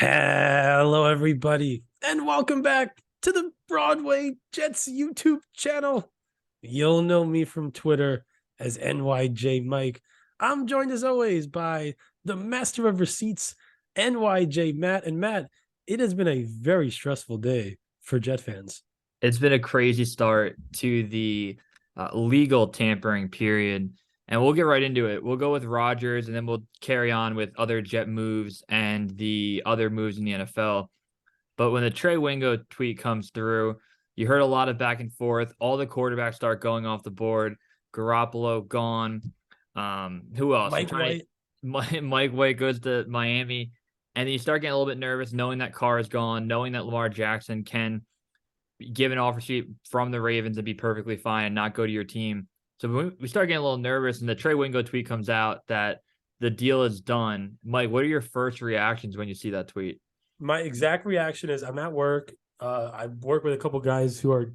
Hello, everybody, and welcome back to the Broadway Jets YouTube channel. You'll know me from Twitter as NYJ Mike. I'm joined as always by the master of receipts, NYJ Matt. And Matt, it has been a very stressful day for Jet fans. It's been a crazy start to the legal tampering period. And we'll get right into it. We'll go with Rodgers, and then we'll carry on with other Jet moves and the other moves in the NFL. But when the Trey Wingo tweet comes through, you heard a lot of back and forth. All the quarterbacks start going off the board. Garoppolo gone. Who else? Mike White. Mike White goes to Miami. And then you start getting a little bit nervous knowing that Carr is gone, knowing that Lamar Jackson can give an offer sheet from the Ravens and be perfectly fine and not go to your team. So we start getting a little nervous, and the Trey Wingo tweet comes out that the deal is done. Mike, what are your first reactions when you see that tweet? My exact reaction is I'm at work. I work with a couple guys who are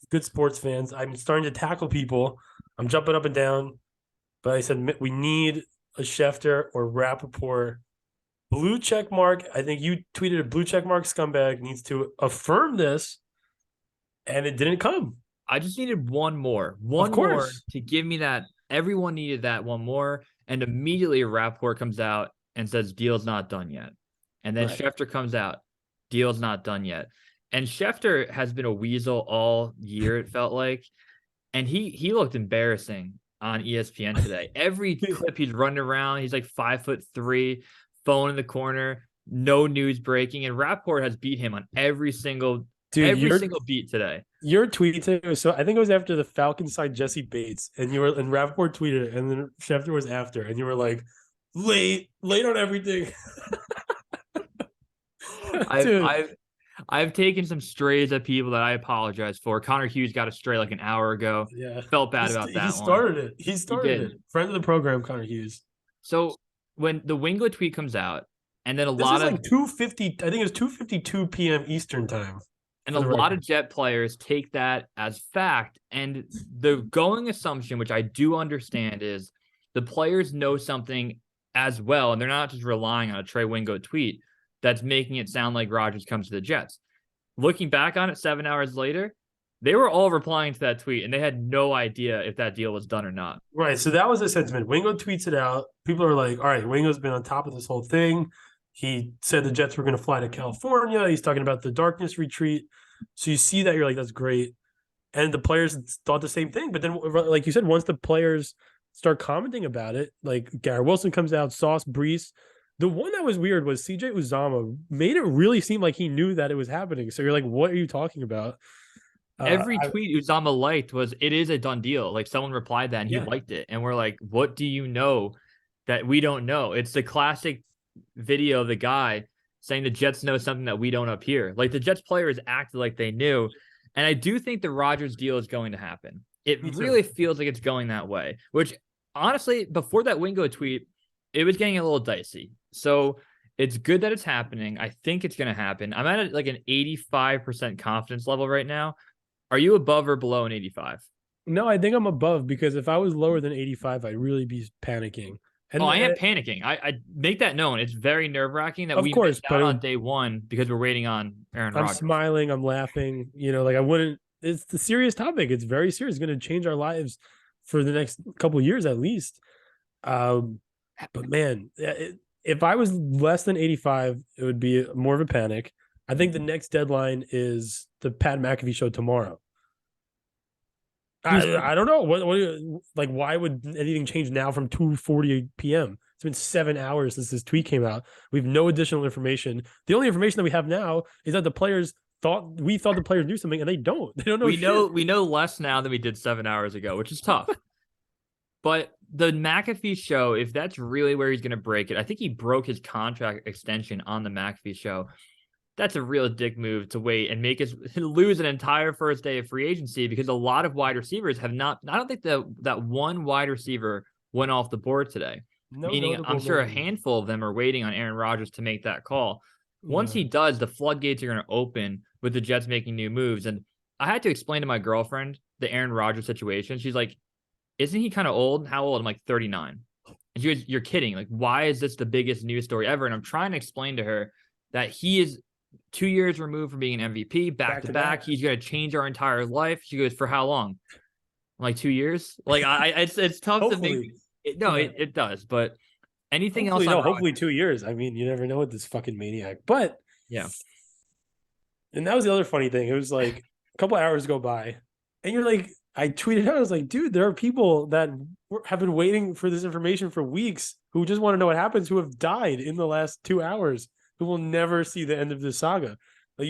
good sports fans. I'm starting to tackle people. I'm jumping up and down. But I said, we need a Schefter or Rappaport. Blue check mark. I think you tweeted a blue check mark scumbag needs to affirm this. And it didn't come. I just needed one more to give me that. Everyone needed that one more. And immediately Rapport comes out and says, deal's not done yet. And then Schefter comes out, deal's not done yet. And Schefter has been a weasel all year, it felt like. And he looked embarrassing on ESPN today. Every clip he's running around, he's like 5'3", phone in the corner, no news breaking. And Rapport has beat him on every single beat today. Your tweet today was I think it was after the Falcons signed Jesse Bates, and Rappaport tweeted it, and then Schefter was after, and you were like, late on everything. I've taken some strays at people that I apologize for. Connor Hughes got a stray like an hour ago. Yeah. Felt bad about that. He started it. Friend of the program, Connor Hughes. So when the Wingo tweet comes out, and then this is like 2:50, I think it was 2:52 p.m. Eastern time. And a lot of Jet players take that as fact. And the going assumption, which I do understand, is the players know something as well. And they're not just relying on a Trey Wingo tweet that's making it sound like Rodgers comes to the Jets. Looking back on it 7 hours later, they were all replying to that tweet, and they had no idea if that deal was done or not. Right. So that was the sentiment. Wingo tweets it out. People are like, all right, Wingo's been on top of this whole thing. He said the Jets were going to fly to California. He's talking about the darkness retreat. So you see that, you're like, that's great. And the players thought the same thing. But then, like you said, once the players start commenting about it, like Garrett Wilson comes out, Sauce, Brees. The one that was weird was CJ Uzama made it really seem like he knew that it was happening. So you're like, what are you talking about? Every tweet Uzama liked was, it is a done deal. Like someone replied that and he liked it. And we're like, what do you know that we don't know? It's the classic video of the guy saying the Jets know something that we don't up here. Like the Jets players acted like they knew. And I do think the Rodgers deal is going to happen. It really feels like it's going that way, which honestly, before that Wingo tweet, it was getting a little dicey. So it's good that it's happening. I think it's going to happen. I'm at like an 85% confidence level right now. Are you above or below an 85? No, I think I'm above, because if I was lower than 85, I'd really be panicking. And I am panicking. I make that known. It's very nerve-wracking that we missed out on day one because we're waiting on Aaron Rodgers. I'm smiling. I'm laughing. Like I wouldn't. It's the serious topic. It's very serious. It's going to change our lives for the next couple of years at least. But man, if I was less than 85, it would be more of a panic. I think the next deadline is the Pat McAfee show tomorrow. I don't know. What why would anything change now from 2:40 p.m.? It's been 7 hours since this tweet came out. We have no additional information. The only information that we have now is that the players thought the players knew something, and they don't. They don't know. We know less now than we did 7 hours ago, which is tough. But the McAfee show, if that's really where he's going to break it, I think he broke his contract extension on the McAfee show. That's a real dick move to wait and make us lose an entire first day of free agency, because a lot of wide receivers have not. I don't think that one wide receiver went off the board today. Meaning, I'm sure a handful of them are waiting on Aaron Rodgers to make that call. Once he does, the floodgates are going to open with the Jets making new moves. And I had to explain to my girlfriend the Aaron Rodgers situation. She's like, isn't he kind of old? How old? I'm like, 39. And she goes, you're kidding. Like, why is this the biggest news story ever? And I'm trying to explain to her that he is 2 years removed from being an MVP, back to back. He's going to change our entire life. She goes, for how long? Like 2 years? Like it's tough to make. It does. But anything hopefully, else? Hopefully 2 years. I mean, you never know with this fucking maniac. But yeah. And that was the other funny thing. It was like a couple hours go by, and you're like, I tweeted out, I was like, dude, there are people that have been waiting for this information for weeks who just want to know what happens, who have died in the last 2 hours, who will never see the end of this saga. Like,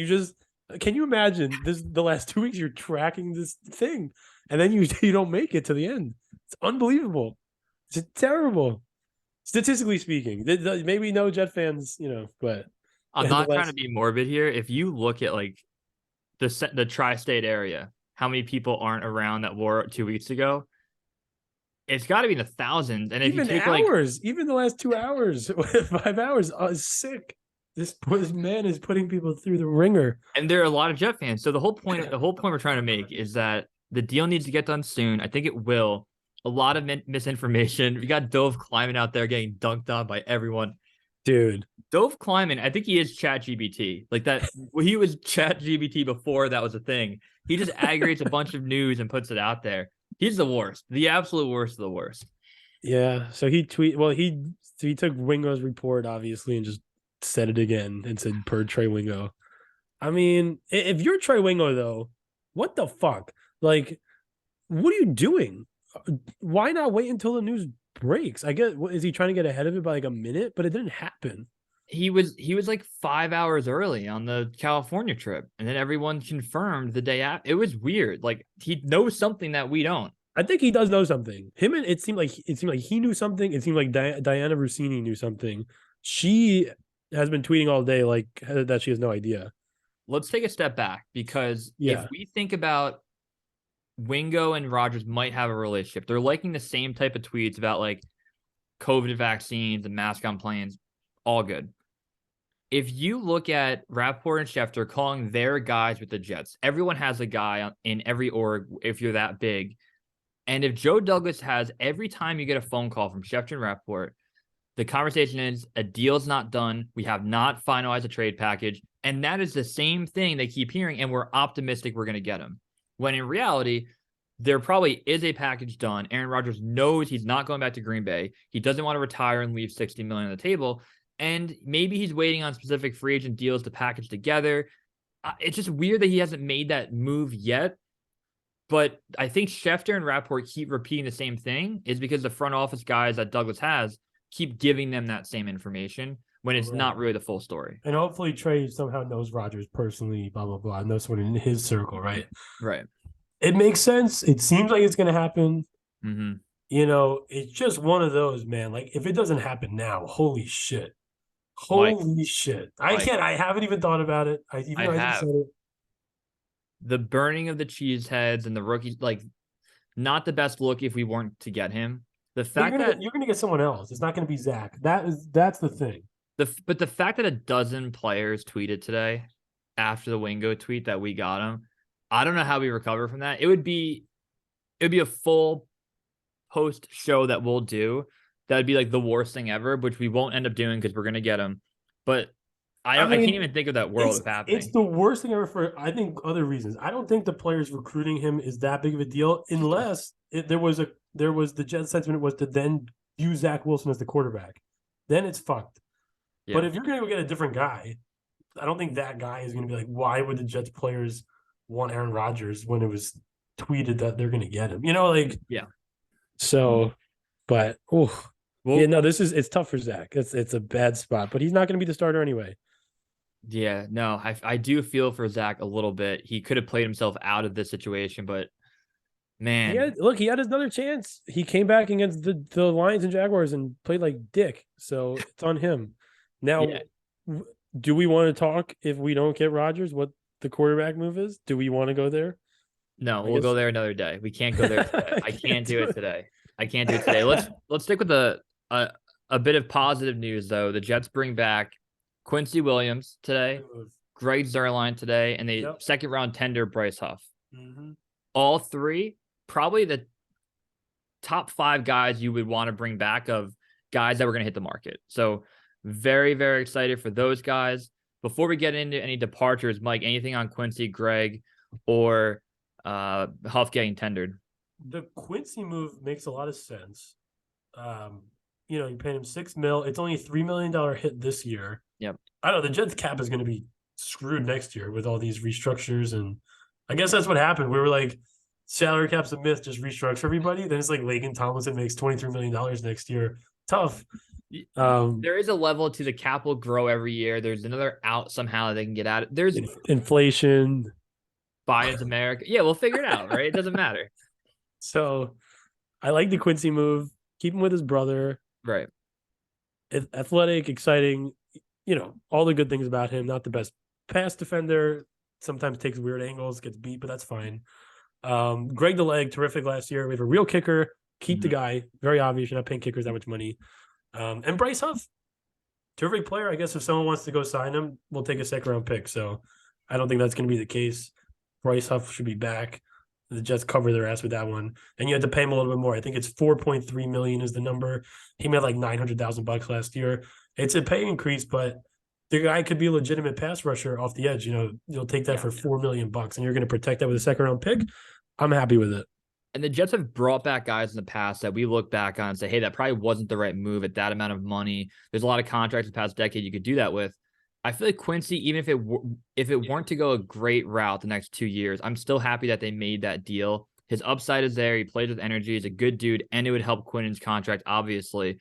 can you imagine this? The last 2 weeks, you're tracking this thing, and then you don't make it to the end. It's unbelievable. It's terrible, statistically speaking. Maybe no Jet fans, but I'm not trying to be morbid here. If you look at like the tri-state area, how many people aren't around that wore it 2 weeks ago? It's got to be in the thousands. And if even you take hours, even the last 2 hours, 5 hours, is sick. This man is putting people through the ringer. And there are a lot of Jet fans. So the whole point we're trying to make is that the deal needs to get done soon. I think it will. A lot of misinformation. We got Dove Kleiman out there getting dunked on by everyone. Dude, Dove Kleiman, I think he is ChatGPT. Like that, he was ChatGPT before that was a thing. He just aggregates a bunch of news and puts it out there. He's the worst, the absolute worst of the worst. Yeah. So he took Wingo's report, obviously, and just said it again and said per Trey Wingo. I mean, if you're Trey Wingo, though, what the fuck? Like, what are you doing? Why not wait until the news breaks? I guess, is he trying to get ahead of it by like a minute? But it didn't happen. He was like 5 hours early on the California trip, and then everyone confirmed the day after. It was weird. Like, he knows something that we don't. I think he does know something. It seemed like he knew something. It seemed like Diana Rossini knew something. She has been tweeting all day like that she has no idea. Let's take a step back, because if we think about Wingo and Rogers might have a relationship, they're liking the same type of tweets about like COVID vaccines and mask on planes, all good. If you look at Rappaport and Schefter calling their guys with the Jets, everyone has a guy in every org if you're that big. And if Joe Douglas has, every time you get a phone call from Schefter and Rappaport, the conversation is a deal's not done. We have not finalized a trade package. And that is the same thing they keep hearing. And we're optimistic we're going to get him. When in reality, there probably is a package done. Aaron Rodgers knows he's not going back to Green Bay. He doesn't want to retire and leave $60 million on the table. And maybe he's waiting on specific free agent deals to package together. It's just weird that he hasn't made that move yet. But I think Schefter and Rappaport keep repeating the same thing, is because the front office guys that Douglas has keep giving them that same information when it's not really the full story. And hopefully Trey somehow knows Rodgers personally, blah, blah, blah. Knows someone in his circle, right? Right. It makes sense. It seems like it's going to happen. Mm-hmm. It's just one of those, man. Like, if it doesn't happen now, holy shit. Holy shit. I haven't even thought about it. I just said it. The burning of the cheese heads and the rookies, like, not the best look if we weren't to get him. The fact that you're gonna get someone else. It's not gonna be Zach. That's the thing. But the fact that a dozen players tweeted today after the Wingo tweet that we got him, I don't know how we recover from that. It would be a full post show that we'll do. That would be like the worst thing ever, which we won't end up doing because we're gonna get him. But I can't even think of that world of happening. It's the worst thing ever for, I think, other reasons. I don't think the players recruiting him is that big of a deal unless there was the Jets sentiment was to then use Zach Wilson as the quarterback. Then it's fucked. Yeah. But if you're going to go get a different guy, I don't think that guy is going to be like, why would the Jets players want Aaron Rodgers when it was tweeted that they're going to get him? Yeah. So, but, it's tough for Zach. It's a bad spot, but he's not going to be the starter anyway. Yeah, no, I do feel for Zach a little bit. He could have played himself out of this situation, but man. He had another chance. He came back against the Lions and Jaguars and played like dick. So it's on him. Now, do we want to talk, if we don't get Rodgers, what the quarterback move is? Do we want to go there? No, we'll go there another day. We can't go there today. I can't do it today. Let's stick with a bit of positive news, though. The Jets bring back Quincy Williams today, Greg Zuerlein today, and the second round tender Bryce Huff. Mm-hmm. All three, probably the top 5 guys you would want to bring back, of guys that were going to hit the market. So very, very excited for those guys. Before we get into any departures, Mike, anything on Quincy, Greg, or Huff getting tendered? The Quincy move makes a lot of sense. You're paying him $6 million. It's only a $3 million hit this year. Yep. I don't know. The Jets cap is going to be screwed next year with all these restructures, and I guess that's what happened. We were like, salary cap's a myth, just restructure everybody. Then it's like Lakin Tomlinson makes $23 million next year. Tough. There is a level to the cap will grow every year. There's another out somehow they can get out. There's inflation. Biden's America. Yeah, we'll figure it out, right? It doesn't matter. So I like the Quincy move. Keep him with his brother. Right. Athletic, exciting, all the good things about him. Not the best pass defender. Sometimes takes weird angles, gets beat, but that's fine. Greg the Leg, terrific last year. We have a real kicker. Keep the guy. Very obvious. You're not paying kickers that much money. And Bryce Huff, terrific player. I guess if someone wants to go sign him, we'll take a second-round pick. So I don't think that's going to be the case. Bryce Huff should be back. The Jets cover their ass with that one, and you had to pay him a little bit more. I think it's $4.3 million is the number. He made like $900,000 last year. It's a pay increase, but the guy could be a legitimate pass rusher off the edge. You'll take that for $4 million, and you're going to protect that with a second-round pick. I'm happy with it. And the Jets have brought back guys in the past that we look back on and say, hey, that probably wasn't the right move at that amount of money. There's a lot of contracts the past decade you could do that with. I feel like Quincy, even if it weren't to go a great route the next 2 years, I'm still happy that they made that deal. His upside is there. He plays with energy. He's a good dude, and it would help Quinnen's contract, obviously.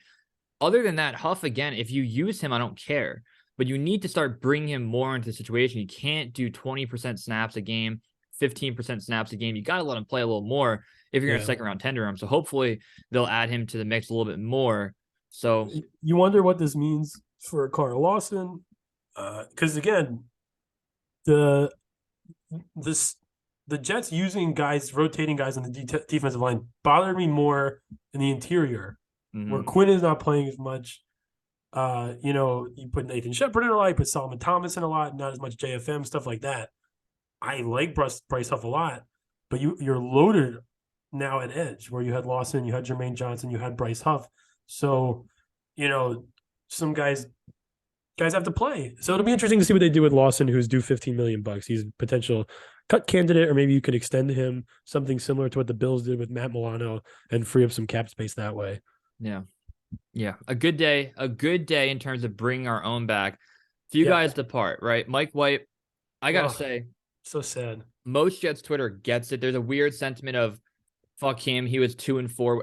Other than that, Huff, again, if you use him, I don't care. But you need to start bringing him more into the situation. You can't do 20% snaps a game, 15% snaps a game. You got to let him play a little more if you're going to second round tender him. So hopefully they'll add him to the mix a little bit more. So you wonder what this means for Carter Lawson. Because again, the Jets using guys, rotating guys on the defensive line bothered me more in the interior, where Quinn is not playing as much. You put Nathan Shepard in a lot, you put Solomon Thomas in a lot, not as much JFM, stuff like that. I like Bryce Huff a lot, but you're loaded now at edge where you had Lawson, you had Jermaine Johnson, you had Bryce Huff. So, some guys have to play. So it'll be interesting to see what they do with Lawson, who's due $15 million. He's a potential cut candidate, or maybe you could extend him something similar to what the Bills did with Matt Milano and free up some cap space that way. Yeah. Yeah. A good day in terms of bringing our own back. Few guys depart, right? Mike White, I got to say. So sad. Most Jets Twitter gets it. There's a weird sentiment of fuck him. He was 2-4.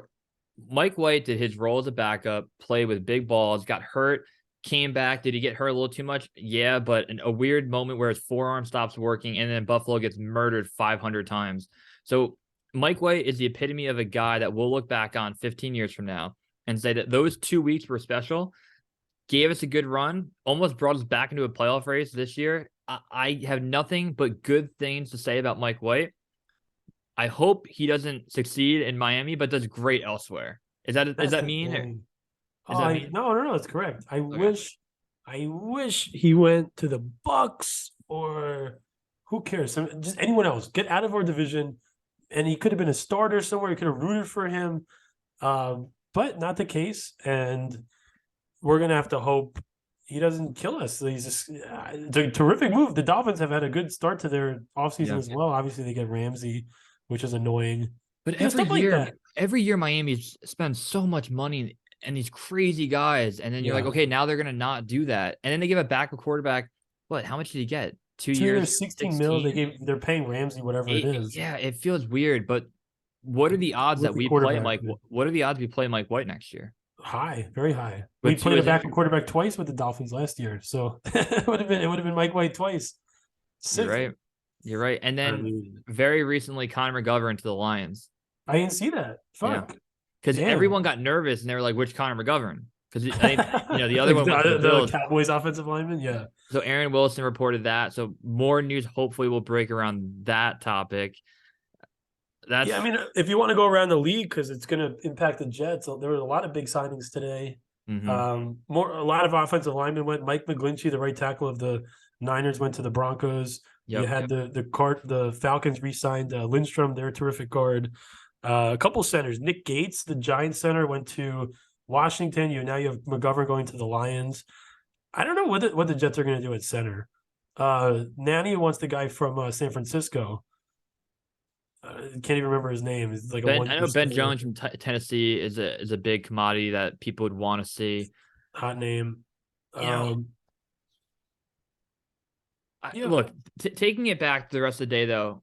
Mike White did his role as a backup, played with big balls, got hurt, came back. Did he get hurt a little too much? Yeah, but a weird moment where his forearm stops working and then Buffalo gets murdered 500 times. So Mike White is the epitome of a guy that we'll look back on 15 years from now and say that those 2 weeks were special, gave us a good run, almost brought us back into a playoff race this year. I have nothing but good things to say about Mike White. I hope he doesn't succeed in Miami, but does great elsewhere. Is that mean? No, that's correct. I wish he went to the Bucks, or who cares? Just anyone else. Get out of our division, and he could have been a starter somewhere. You could have rooted for him, but not the case. And we're gonna have to hope he doesn't kill us. He's just it's a terrific move. The Dolphins have had a good start to their offseason as well. Obviously, they get Ramsey, which is annoying. But every year Miami spends so much money and these crazy guys, and then you're like, okay, now they're gonna not do that, and then they give a backup quarterback. What? How much did he get? 2 years, 16 mil. They're paying Ramsey whatever it is. Yeah, it feels weird. But what are the odds that we play Mike? What are the odds we play Mike White next year? High, very high. We played a backup quarterback twice with the Dolphins last year, so it would have been Mike White twice. Sick. You're right. And then very recently, Connor McGovern to the Lions. I didn't see that. Fuck. Because everyone got nervous and they were like, "Which Connor McGovern?" Because I think the other one was the Cowboys offensive lineman. Yeah. So Aaron Wilson reported that. So more news hopefully will break around that topic. If you want to go around the league, because it's going to impact the Jets, there were a lot of big signings today. Mm-hmm. A lot of offensive linemen went. Mike McGlinchey, the right tackle of the Niners, went to the Broncos. You had the Falcons re-signed Lindstrom, their terrific guard. A couple centers. Nick Gates, the Giants center, went to Washington. Now you have McGovern going to the Lions. I don't know what the Jets are going to do at center. Nanny wants the guy from San Francisco. Can't even remember his name. He's like a Ben, one I know year Ben starter. Jones from Tennessee is a big commodity that people would want to see. Hot name. You know, Um, yeah, look, taking it back to the rest of the day though,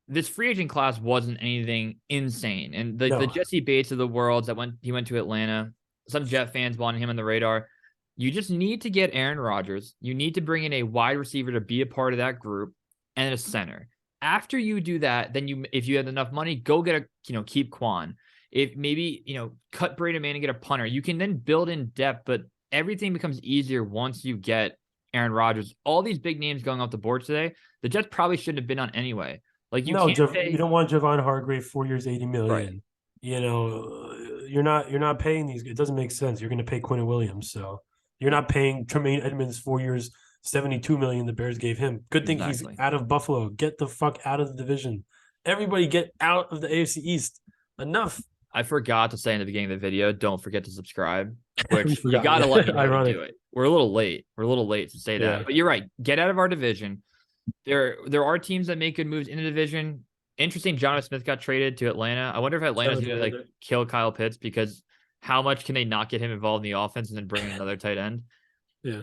this free agent class wasn't anything insane, and the no, Jesse Bates of the world he went to Atlanta. Some Jet fans wanted him on the radar. You just need to get Aaron Rodgers. You need to bring in a wide receiver to be a part of that group and a center. After you do that, then if you had enough money, go get keep Quan. If maybe, cut Brady Man and get a punter, you can then build in depth, but everything becomes easier once you get Aaron Rodgers. All these big names going off the board today, the Jets probably shouldn't have been on anyway. Like you no, can't You pay don't want Javon Hargrave 4 years, 80 right. million. You're not paying these. It doesn't make sense. You're going to pay Quinn Williams, so you're not paying Tremaine Edmonds 4 years, 72 million. The Bears gave him. Good thing he's Exactly. out of Buffalo. Get the fuck out of the division. Everybody get out of the AFC East. Enough. I forgot to say in the beginning of the video, don't forget to subscribe, We which you forgot. got to let me know to Ironic. do it. We're a little late. We're a little late to say that. Yeah. But you're right. Get out of our division. There are teams that make good moves in the division. Interesting, Jonathan Smith got traded to Atlanta. I wonder if Atlanta's going to like kill Kyle Pitts, because how much can they not get him involved in the offense and then bring in another tight end? Yeah.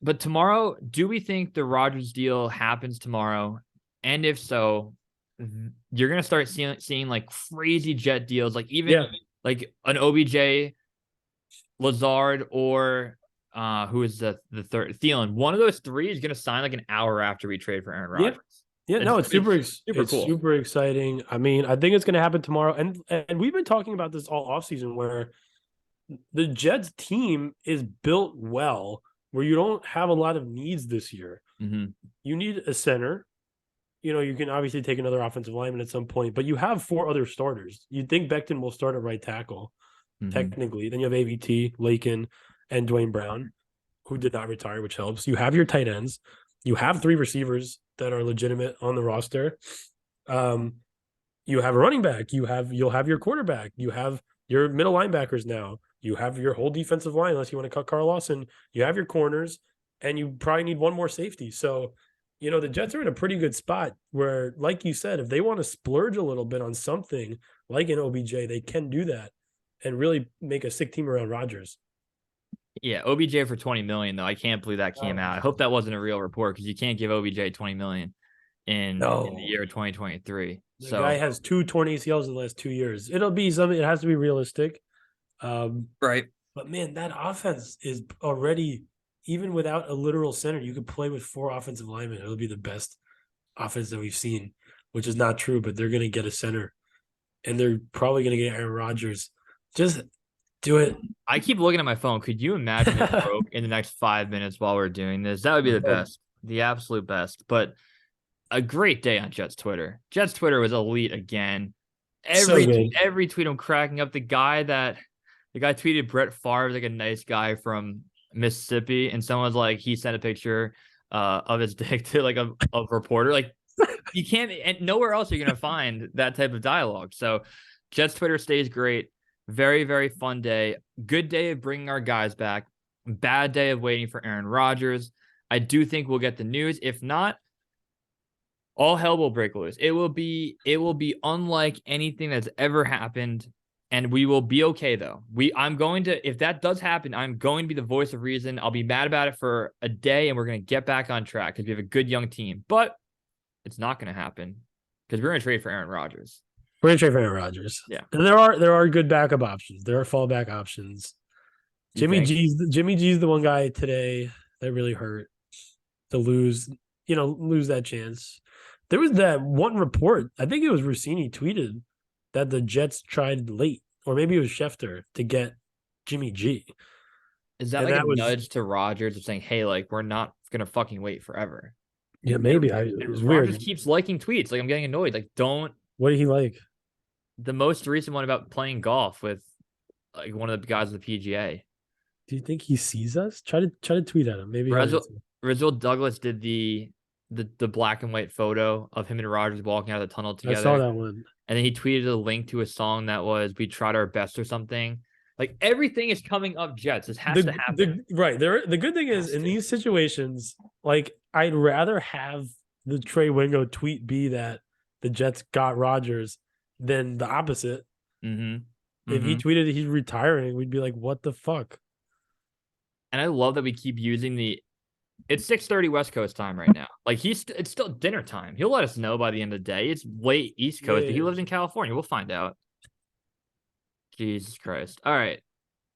But tomorrow, do we think the Rodgers deal happens tomorrow? And if so, you're going to start seeing like crazy Jet deals, like even like an OBJ, Lazard, or who is the third? Thielen. One of those three is going to sign like an hour after we trade for Aaron Rodgers. Yeah, no, it's super cool. Super exciting. I mean, I think it's going to happen tomorrow. And we've been talking about this all offseason, where the Jets team is built well, where you don't have a lot of needs this year. Mm-hmm. You need a center. You can obviously take another offensive lineman at some point, but you have 4 other starters. You'd think Becton will start at right tackle, technically. Then you have AVT, Lakin, and Dwayne Brown, who did not retire, which helps. You have your tight ends. You have 3 receivers that are legitimate on the roster. You have a running back. You'll have your quarterback. You have your middle linebackers now. You have your whole defensive line, unless you want to cut Carl Lawson. You have your corners, and you probably need one more safety. So, the Jets are in a pretty good spot where, like you said, if they want to splurge a little bit on something like an OBJ, they can do that and really make a sick team around Rodgers. Yeah, OBJ for 20 million though. I can't believe that came out. I hope that wasn't a real report, because you can't give OBJ 20 million in the year 2023. The guy has 2 torn ACLs in the last 2 years. It'll be something. It has to be realistic. Right. But man, that offense is already, even without a literal center, you could play with 4 offensive linemen. It'll be the best offense that we've seen, which is not true, but they're going to get a center, and they're probably going to get Aaron Rodgers. Just do it. I keep looking at my phone. Could you imagine it broke in the next 5 minutes while we're doing this? That would be the best, the absolute best. But a great day on Jets Twitter. Jets Twitter was elite again. Every tweet I'm cracking up. The guy tweeted Brett Favre like a nice guy from Mississippi, and someone's like, he sent a picture of his dick to like a reporter. Like, you can't, and nowhere else you're gonna find that type of dialogue. So Jets Twitter stays great. Very, very fun day. Good day of bringing our guys back. Bad day of waiting for Aaron Rodgers. I do think we'll get the news. If not, all hell will break loose. It will be unlike anything that's ever happened, and we will be okay though. If that does happen, I'm going to be the voice of reason. I'll be mad about it for a day, and we're going to get back on track because we have a good young team. But it's not going to happen because we're going to trade for Aaron Rodgers. We're going to trade for Aaron Rodgers. Yeah. And there are good backup options. There are fallback options. Jimmy G's the one guy today that really hurt to lose that chance. There was that one report, I think it was Rossini tweeted, that the Jets tried late, or maybe it was Schefter, to get Jimmy G. Is that like a nudge to Rodgers of saying, hey, like, we're not going to fucking wait forever? Yeah, maybe. It was Rodgers weird. Keeps liking tweets. Like, I'm getting annoyed. Like, don't. What did he like? The most recent one about playing golf with like one of the guys of the PGA. Do you think he sees us? Try to tweet at him. Maybe Rizal Douglas did the black and white photo of him and Rodgers walking out of the tunnel together. I saw that one. And then he tweeted a link to a song that was "We Tried Our Best" or something. Like everything is coming up Jets. This has to happen. The good thing is in these situations, like I'd rather have the Trey Wingo tweet be that the Jets got Rodgers than the opposite. If he tweeted he's retiring, we'd be like, what the fuck? And I love that we keep using it's 6:30 West Coast time right now. Like it's still dinner time. He'll let us know by the end of the day. It's late East Coast, but he lives in California. We'll find out. Jesus Christ. All right.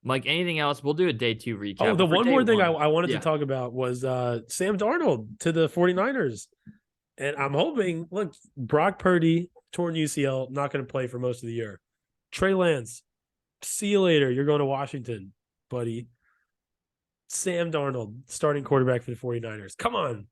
Mike, anything else? We'll do a day 2 recap. Oh, the one more thing I wanted to talk about was Sam Darnold to the 49ers. And I'm hoping, look, Brock Purdy, torn UCL, not going to play for most of the year. Trey Lance, see you later. You're going to Washington, buddy. Sam Darnold, starting quarterback for the 49ers. Come on.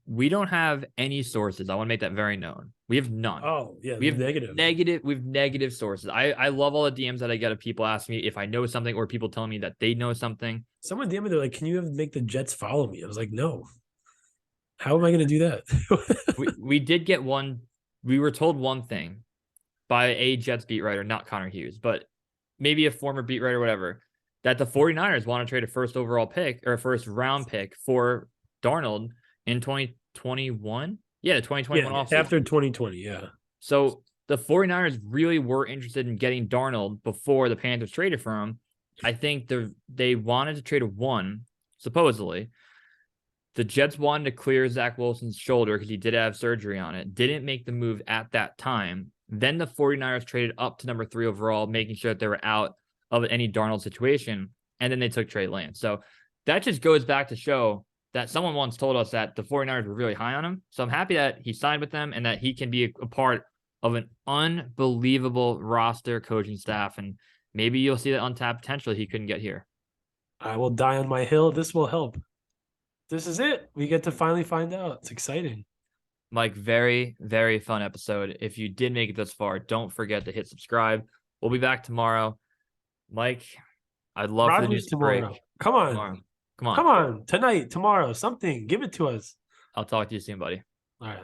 We don't have any sources. I want to make that very known. We have none. Oh, yeah. We have negative. We have negative sources. I love all the DMs that I get of people asking me if I know something or people telling me that they know something. Someone DM'd me, they're like, can you make the Jets follow me? I was like, no. How am I going to do that? we did get one. We were told one thing by a Jets beat writer, not Connor Hughes, but maybe a former beat writer, whatever, that the 49ers want to trade a first overall pick or a first round pick for Darnold in 2021. Yeah, the 2021 offseason. After 2020, yeah. So the 49ers really were interested in getting Darnold before the Panthers traded for him. I think they wanted to trade a 1, supposedly. The Jets wanted to clear Zach Wilson's shoulder because he did have surgery on it. Didn't make the move at that time. Then the 49ers traded up to number 3 overall, making sure that they were out of any Darnold situation. And then they took Trey Lance. So that just goes back to show that someone once told us that the 49ers were really high on him. So I'm happy that he signed with them and that he can be a part of an unbelievable roster coaching staff. And maybe you'll see that untapped potential he couldn't get here. I will die on my hill. This will help. This is it. We get to finally find out. It's exciting. Mike, very, very fun episode. If you did make it this far, don't forget to hit subscribe. We'll be back tomorrow. Mike, I'd love for the news tomorrow. Break. Come on. Come on. Tonight, tomorrow, something. Give it to us. I'll talk to you soon, buddy. All right.